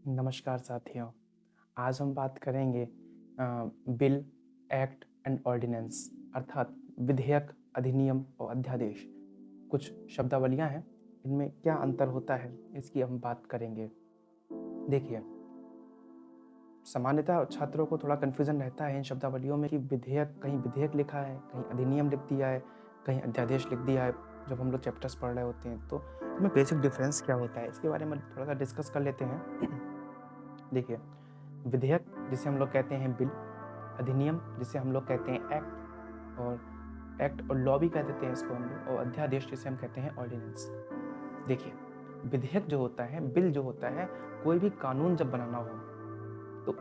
नमस्कार साथियों। आज हम बात करेंगे बिल, एक्ट एंड ऑर्डिनेंस अर्थात विधेयक, अधिनियम और अध्यादेश। कुछ शब्दावलियां हैं, इनमें क्या अंतर होता है इसकी हम बात करेंगे। देखिए, सामान्यतः छात्रों को थोड़ा कन्फ्यूजन रहता है इन शब्दावलियों में कि विधेयक, कहीं विधेयक लिखा है, कहीं अधिनियम लिख दिया है, कहीं अध्यादेश लिख दिया है। जब हम लोग चैप्टर्स पढ़ रहे होते हैं तो इनमें बेसिक डिफरेंस क्या होता है इसके बारे में थोड़ा सा डिस्कस कर लेते हैं। देखिए, विधेयक जिसे हम लोग कहते हैं बिल, अधिनियम जिसे हम लोग कहते हैं एक्ट और लॉ भी कह देते हैं इसको हम लोग, और अध्यादेश जिसे हम कहते हैं ऑर्डिनेंस। देखिए, विधेयक जो होता है, बिल जो होता है, कोई भी कानून जब बनाना हो तो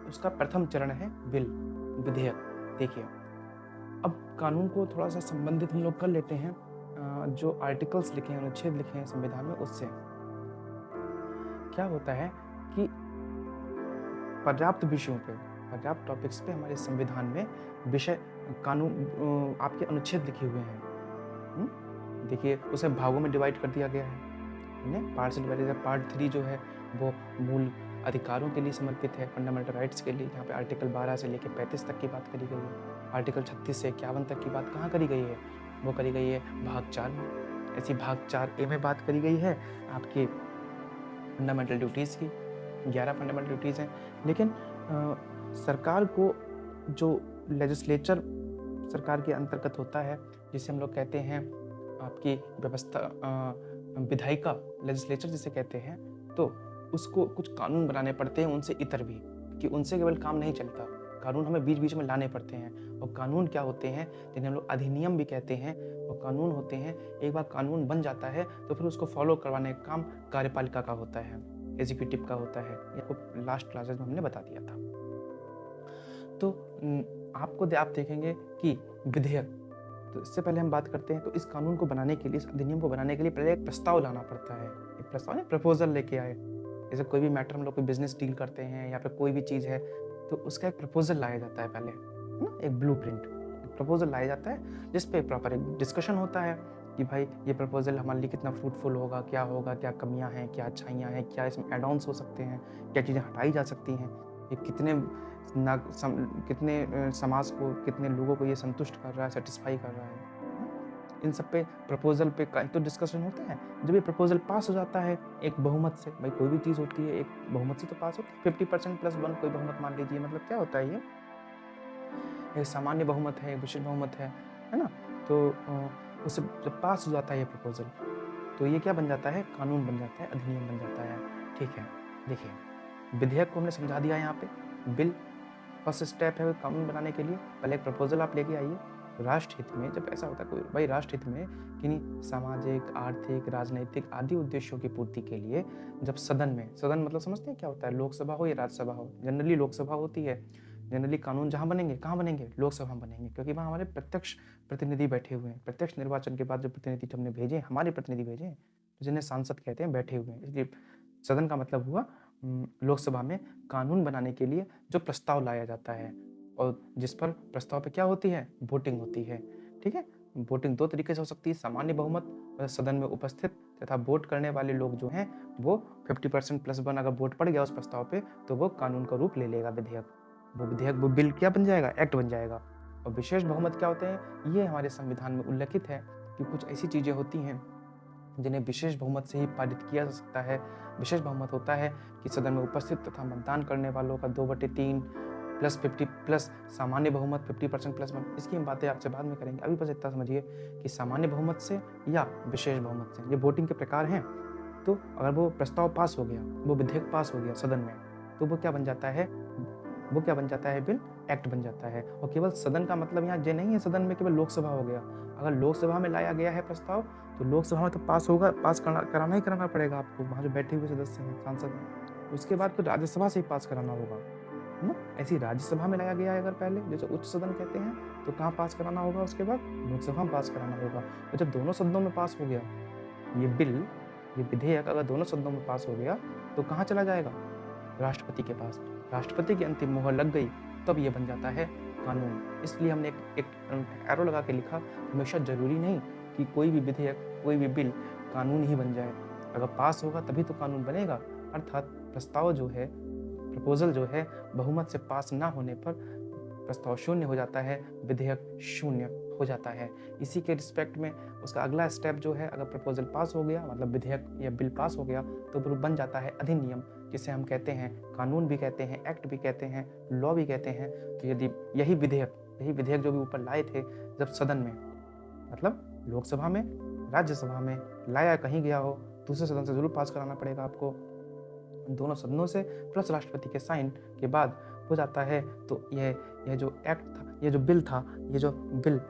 उसका प्रथम चरण है बिल, विधेयक। देखिए, अब कानून को थोड़ा सा संबंधित हम लोग कर लेते हैं जो आर्टिकल्स लिखे हैं, अनुच्छेद लिखे हैं संविधान में, उससे क्या होता है कि पर्याप्त विषयों पे, पर्याप्त टॉपिक्स पे हमारे संविधान में विषय, कानून, आपके अनुच्छेद लिखे हुए हैं। देखिए, उसे भागों में डिवाइड कर दिया गया है। पार्ट डिवाइड, पार्ट 3 जो है वो मूल अधिकारों के लिए समर्पित है, फंडामेंटल राइट्स के लिए, जहाँ पे आर्टिकल 12 से लेकर 35 तक की बात करी गई है। आर्टिकल 36 से 51 तक की बात कहाँ करी गई है? वो करी गई है भाग 4 में। ऐसी भाग 4A में बात करी गई है आपकी फंडामेंटल ड्यूटीज़ की। 11 फंडामेंटल ड्यूटीज़ हैं। लेकिन सरकार को जो लेजिस्लेचर सरकार के अंतर्गत होता है, जिसे हम लोग कहते हैं आपकी व्यवस्था, विधायिका, लेजिस्लेचर जिसे कहते हैं, तो उसको कुछ कानून बनाने पड़ते हैं उनसे इतर भी, कि उनसे केवल काम नहीं चलता, कानून हमें बीच बीच में लाने पड़ते हैं। और कानून क्या होते हैं, जिन्हें हम लोग अधिनियम भी कहते हैं, वो कानून होते हैं। एक बार कानून बन जाता है तो फिर उसको फॉलो करवाने का काम कार्यपालिका का होता है, एग्जीक्यूटिव का होता है। ये लास्ट क्लासेस में हमने बता दिया था। तो आप देखेंगे कि विधेयक, तो इससे पहले हम बात करते हैं, तो इस कानून को बनाने के लिए, इस अधिनियम को बनाने के लिए पहले एक प्रस्ताव लाना पड़ता है। एक प्रस्ताव नहीं, प्रपोजल लेके आए। जैसे कोई भी मैटर, हम लोग कोई बिजनेस डील करते हैं या फिर कोई भी चीज़ है, तो उसका एक प्रपोजल लाया जाता है पहले, है ना? एक ब्लूप्रिंट, एक प्रपोजल लाया जाता है जिस पे प्रॉपर एक डिस्कशन होता है कि भाई ये प्रपोजल हमारे लिए कितना फ्रूटफुल होगा, क्या कमियां हैं, क्या अच्छाइयाँ हैं, क्या इसमें एड ऑन्स हो सकते हैं, क्या चीज़ें हटाई जा सकती हैं, ये कितने समाज को, कितने लोगों को ये संतुष्ट कर रहा है, सेटिस्फाई कर रहा है। इन सब पे, प्रपोजल पे का तो डिस्कशन होता है। जब ये प्रपोजल पास हो जाता है एक बहुमत से, भाई कोई भी चीज़ होती है एक बहुमत से तो पास होती है, 50% प्लस 1 कोई बहुमत मान लीजिए। मतलब क्या होता है ये? एक सामान्य बहुमत है, एक विशेष बहुमत है ना? तो उससे जब पास हो जाता है ये प्रपोजल, तो ये क्या बन जाता है? कानून बन जाता है, अधिनियम बन जाता है। ठीक है, देखिए, विधेयक को हमने समझा दिया यहाँ पे। बिल फर्स्ट स्टेप है कानून बनाने के लिए। पहले एक प्रपोजल आप लेके आइए। राष्ट्र हित में जब ऐसा होता है, कोई भाई राष्ट्र हित में किन्हीं सामाजिक, आर्थिक, राजनीतिक आदि उद्देश्यों की पूर्ति के लिए जब सदन में, सदन मतलब समझते हैं क्या होता है? लोकसभा हो या राज्यसभा हो, जनरली लोकसभा होती है। जनरली कानून जहाँ बनेंगे, कहाँ बनेंगे? लोकसभा में बनेंगे, क्योंकि वहाँ हमारे प्रत्यक्ष प्रतिनिधि बैठे हुए हैं। प्रत्यक्ष निर्वाचन के बाद जो प्रतिनिधि हमने भेजे, हमारे प्रतिनिधि भेजे, जिन्हें सांसद कहते हैं, बैठे हुए हैं। इसलिए सदन का मतलब हुआ लोकसभा में कानून बनाने के लिए जो प्रस्ताव लाया जाता है, और जिस पर प्रस्ताव पे क्या होती है? वोटिंग होती है। ठीक है, वोटिंग 2 तरीके से हो सकती है, सामान्य बहुमत, मतलब सदन में उपस्थित तथा वोट करने वाले लोग जो हैं वो 50% प्लस 1 अगर वोट पड़ गया उस प्रस्ताव पे, तो वो कानून का रूप ले लेगा विधेयक। वो बिल क्या बन जाएगा? एक्ट बन जाएगा। और विशेष बहुमत क्या होते हैं? ये हमारे संविधान में उल्लेखित है कि कुछ ऐसी चीजें होती हैं जिन्हें विशेष बहुमत से ही पारित किया जा सकता है। विशेष बहुमत होता है कि सदन में उपस्थित तथा मतदान करने वालों का 2/3 प्लस 50 प्लस सामान्य बहुमत 50% प्लस 1। इसकी हम बातें आपसे बाद में करेंगे। अभी बस इतना समझिए कि सामान्य बहुमत से या विशेष बहुमत से, ये वोटिंग के प्रकार हैं। तो अगर वो प्रस्ताव पास हो गया, वो विधेयक पास हो गया सदन में, तो वो क्या बन जाता है? वो क्या बन जाता है? बिल, एक्ट बन जाता है। और केवल सदन का मतलब यहाँ ये नहीं है सदन में केवल लोकसभा हो गया। अगर लोकसभा में लाया गया है प्रस्ताव, तो लोकसभा में तो पास होगा, पास कराना ही कराना पड़ेगा आपको, वहाँ जो बैठे हुए सदस्य हैं, सांसद हैं। उसके बाद तो राज्यसभा से ही पास कराना होगा, है ना? ऐसी राज्यसभा में लाया गया है अगर पहले, जैसे उच्च सदन कहते हैं, तो कहाँ पास कराना होगा? उसके बाद लोकसभा में पास कराना होगा। और जब दोनों सदनों में पास हो गया ये बिल, ये विधेयक अगर दोनों सदनों में पास हो गया, तो कहाँ चला जाएगा? राष्ट्रपति के पास। राष्ट्रपति की अंतिम मोहर लग गई, तब ये बन जाता है कानून। इसलिए हमने एक एरो लगा के लिखा, हमेशा जरूरी नहीं कि कोई भी विधेयक, कोई भी बिल कानून ही बन जाए। अगर पास होगा तभी तो कानून बनेगा। अर्थात प्रस्ताव जो है, प्रपोजल जो है, बहुमत से पास ना होने पर प्रस्ताव शून्य हो जाता है, विधेयक शून्य हो जाता है। इसी के रिस्पेक्ट में उसका अगला स्टेप जो है, अगर प्रपोजल पास हो गया, मतलब विधेयक या बिल पास हो गया, तो वो बन जाता है अधिनियम, जिसे हम कहते हैं कानून भी कहते हैं, एक्ट भी कहते हैं, लॉ भी कहते हैं। तो यदि यही विधेयक जो भी ऊपर लाए थे जब सदन में, मतलब लोकसभा में, राज्यसभा में लाया कहीं गया हो, दूसरे सदन से जरूर पास कराना पड़ेगा आपको, दोनों सदनों से प्लस राष्ट्रपति के साइन के बाद हो जाता है। तो यह जो एक्ट था, ये जो बिल था, ये जो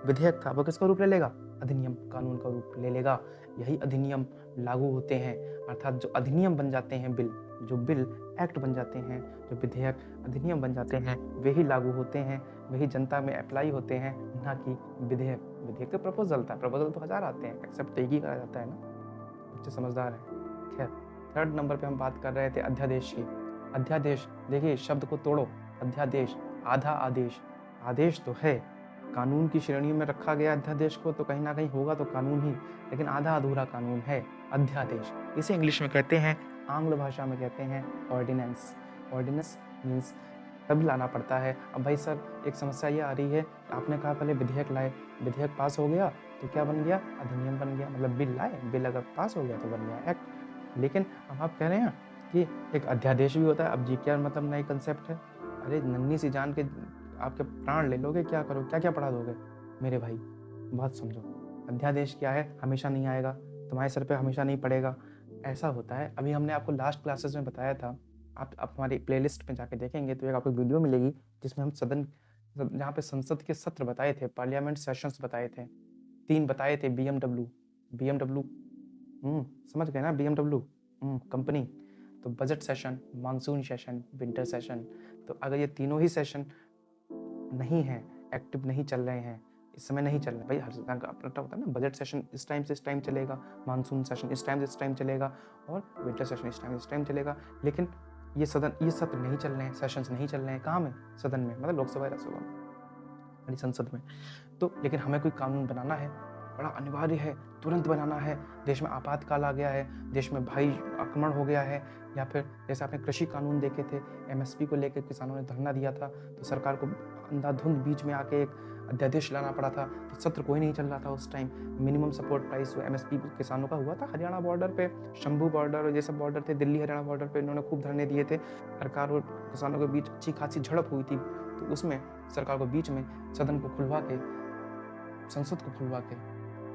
विधेयक था, वो किसका रूप ले लेगा? अधिनियम, कानून का रूप ले लेगा। यही अधिनियम लागू होते हैं, अर्थात जो अधिनियम बन जाते हैं, जो बिल एक्ट बन जाते हैं, जो विधेयक अधिनियम बन जाते हैं, वही लागू होते हैं, वही जनता में अप्लाई होते हैं, ना कि विधेयक तो प्रपोजल था, प्रपोजल तो 1000 आते हैं, एक्सेप्ट एक ही करा जाता है ना। बच्चे समझदार है। खैर, थर्ड नंबर पे हम बात कर रहे थे अध्यादेश की। अध्यादेश, देखिए शब्द को तोड़ो, अध्यादेश, आधा आदेश, आदेश तो है, कानून की श्रेणी में रखा गया अध्यादेश को, तो कहीं ना कहीं होगा तो कानून ही, लेकिन आधा अधूरा कानून है अध्यादेश। इसे इंग्लिश में कहते हैं, आंग्ल भाषा में कहते हैं ऑर्डिनेंस। ऑर्डिनेंस मीन्स तब लाना पड़ता है। अब भाई सर, एक समस्या ये आ रही है, आपने कहा पहले विधेयक लाए, विधेयक पास हो गया तो क्या बन गया? अधिनियम बन गया, मतलब बिल लाए, बिल अगर पास हो गया तो बन गया एक्ट। लेकिन अब आप कह रहे हैं कि एक अध्यादेश भी होता है। अब जी क्या मतलब नई कंसेप्ट है? अरे नन्ही सी जान के आपके प्राण ले लोगे, क्या करो, क्या क्या पढ़ा दोगे मेरे भाई, बात समझो। अध्यादेश क्या है? हमेशा नहीं आएगा, तुम्हारे सर पे हमेशा नहीं पड़ेगा, ऐसा होता है। अभी हमने आपको लास्ट क्लासेस में बताया था, आप हमारी प्लेलिस्ट में जाके देखेंगे तो एक आपको वीडियो मिलेगी जिसमें हम जहाँ पे संसद के सत्र बताए थे, पार्लियामेंट सेशंस बताए थे, 3 बताए थे। बीएमडब्ल्यू समझ गए ना? BMW company. तो budget session, monsoon session, winter session. तो अगर ये तीनों ही सेशन नहीं है, एक्टिव नहीं चल रहे हैं, इस समय नहीं चल रहे भाई, हर संस्थान का अपना होता है ना, बजट सेशन इस टाइम से इस टाइम चलेगा, मानसून सेशन इस टाइम से इस टाइम चलेगा, और विंटर सेशन इस टाइम चलेगा। लेकिन ये सत्र नहीं चल रहे हैं, सेशंस नहीं चल रहे हैं, कहाँ में? सदन में, मतलब लोकसभा, राज्यसभा में, हमारी संसद में। तो लेकिन हमें कोई कानून बनाना है, बड़ा अनिवार्य है, तुरंत बनाना है। देश में आपातकाल आ गया है, देश में भाई आक्रमण हो गया है, या फिर जैसे आपने कृषि कानून देखे थे, एमएसपी को लेकर किसानों ने धरना दिया था, तो सरकार को अंधाधुंध बीच में आके एक अध्यादेश लाना पड़ा था। तो सत्र कोई नहीं चल रहा था उस टाइम। मिनिमम सपोर्ट प्राइस जो एमएसपी किसानों का हुआ था हरियाणा बॉर्डर पे, शंभू बॉर्डर और ये सब बॉर्डर थे, दिल्ली हरियाणा बॉर्डर पे इन्होंने खूब धरने दिए थे। सरकार और किसानों के बीच अच्छी खासी झड़प हुई थी। तो उसमें सरकार को बीच में सदन को खुलवा के, संसद को खुलवा के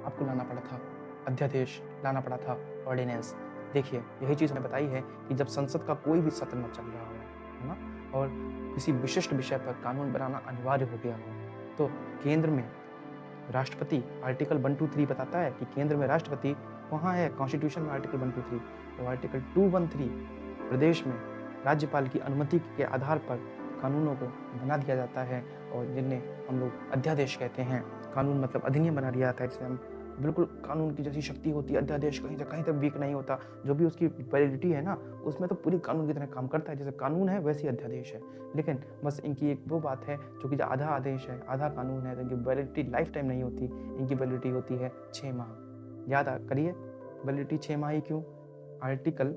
आपको लाना पड़ा था अध्यादेश, लाना पड़ा था ऑर्डिनेंस। देखिए यही चीज़ हमें बताई है कि जब संसद का कोई भी सत्र न चल रहा हो, है ना, और किसी विशिष्ट विषय पर कानून बनाना अनिवार्य हो गया हो, तो केंद्र में राष्ट्रपति, आर्टिकल 123 बताता है कि केंद्र में राष्ट्रपति वहाँ है, कॉन्स्टिट्यूशन में आर्टिकल 123, और आर्टिकल 213 प्रदेश में राज्यपाल की अनुमति के आधार पर कानूनों को बना दिया जाता है, और जिन्हें हम लोग अध्यादेश कहते हैं। कानून मतलब अधिनियम बना दिया जाता है, जिसे हम बिल्कुल कानून की जैसी शक्ति होती है, अध्यादेश कहीं तक वीक नहीं होता। जो भी उसकी वैलिडिटी है ना, उसमें तो पूरी कानून की तरह काम करता है। जैसे कानून है वैसे अध्यादेश है, लेकिन बस इनकी एक वो बात है, जो कि आधा आदेश है, आधा कानून है, तो इनकी वैलिडिटी लाइफ टाइम नहीं होती, इनकी वैलिडिटी होती है 6 माह। याद करिए, वैलिडिटी 6 माह ही क्यों? आर्टिकल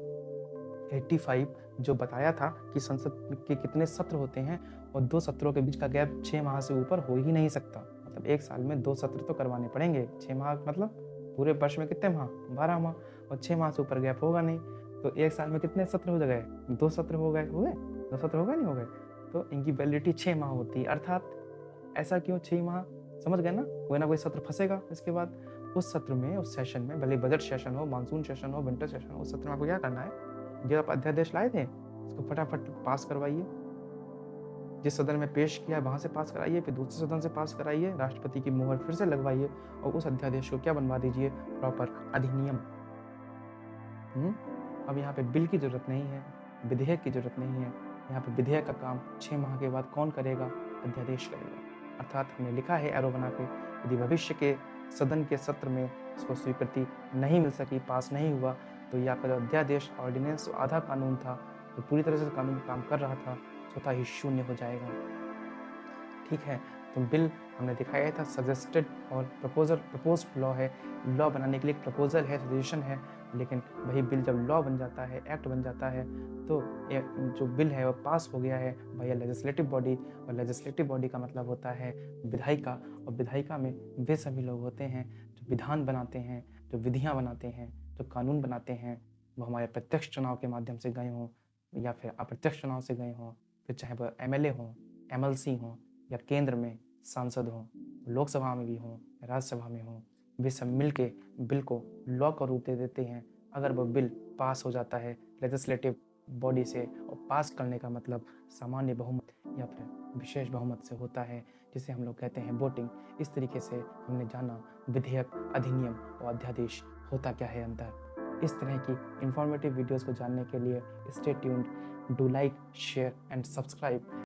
85 जो बताया था कि संसद के कितने सत्र होते हैं, और 2 सत्रों के बीच का गैप 6 माह से ऊपर हो ही नहीं सकता। मतलब एक साल में 2 सत्र तो करवाने पड़ेंगे। 6 माह मतलब पूरे वर्ष में कितने माह? 12 माह, और 6 माह से ऊपर गैप होगा नहीं। तो एक साल में कितने सत्र हो गए? 2 सत्र हो गए? 2 सत्र हो गए, नहीं हो गए? तो इनकी वैलिडिटी 6 माह होती है। अर्थात ऐसा क्यों 6 माह? समझ गए ना? कोई ना कोई सत्र फंसेगा इसके बाद। उस सत्र में, उस सेशन में, भले बजट सेशन हो, मानसून सेशन हो, विंटर सेशन हो, उस सत्र में आपको क्या करना है? जो आप अध्यादेश लाए थे उसको फटाफट पास करवाइए। जिस सदन में पेश किया वहां से पास कराइए, फिर दूसरे सदन से पास कराइए, राष्ट्रपति की मुहर फिर से लगवाइए, और उस अध्यादेश को क्या बनवा दीजिए? प्रॉपर अधिनियम। अब यहाँ पे बिल की जरूरत नहीं है, विधेयक की जरूरत नहीं है। यहाँ पे विधेयक का काम 6 माह के बाद कौन करेगा? अध्यादेश करेगा। अर्थात हमने लिखा है एरो बना के, यदि भविष्य के सदन के सत्र में इसको स्वीकृति नहीं मिल सकी, पास नहीं हुआ, तो ये आपका जो अध्यादेश, ऑर्डिनेंस आधा कानून था, जो पूरी तरह से कानून काम कर रहा था, स्वतः ही शून्य हो जाएगा। ठीक है, तो बिल हमने दिखाया था सजेस्टेड और प्रपोज्ड लॉ है। लॉ बनाने के लिए एक प्रपोजल है, सजेशन है, लेकिन वही बिल जब लॉ बन जाता है, एक्ट बन जाता है, तो जो बिल है वो पास हो गया है भैया लेजिस्लेटिव बॉडी, और लेजिस्लेटिव बॉडी का मतलब होता है विधायिका, और विधायिका में वे सभी लोग होते हैं जो विधान बनाते हैं, जो विधियाँ बनाते हैं, जो कानून बनाते हैं। वो हमारे प्रत्यक्ष चुनाव के माध्यम से गए हों या फिर अप्रत्यक्ष चुनाव से गए हों, फिर चाहे वो MLA हों, MLC हों, या केंद्र में सांसद हों, लोकसभा में भी हों, राज्यसभा में हों, वे सब मिल के बिल को लॉ का रूप दे देते हैं। अगर वो बिल पास हो जाता है लेजिस्लेटिव बॉडी से, और पास करने का मतलब सामान्य बहुमत या फिर विशेष बहुमत से होता है, जिसे हम लोग कहते हैं वोटिंग। इस तरीके से हमने जाना विधेयक, अधिनियम और अध्यादेश होता क्या है अंतर। इस तरह की इंफॉर्मेटिव वीडियोस को जानने के लिए stay tuned, do like, share and subscribe.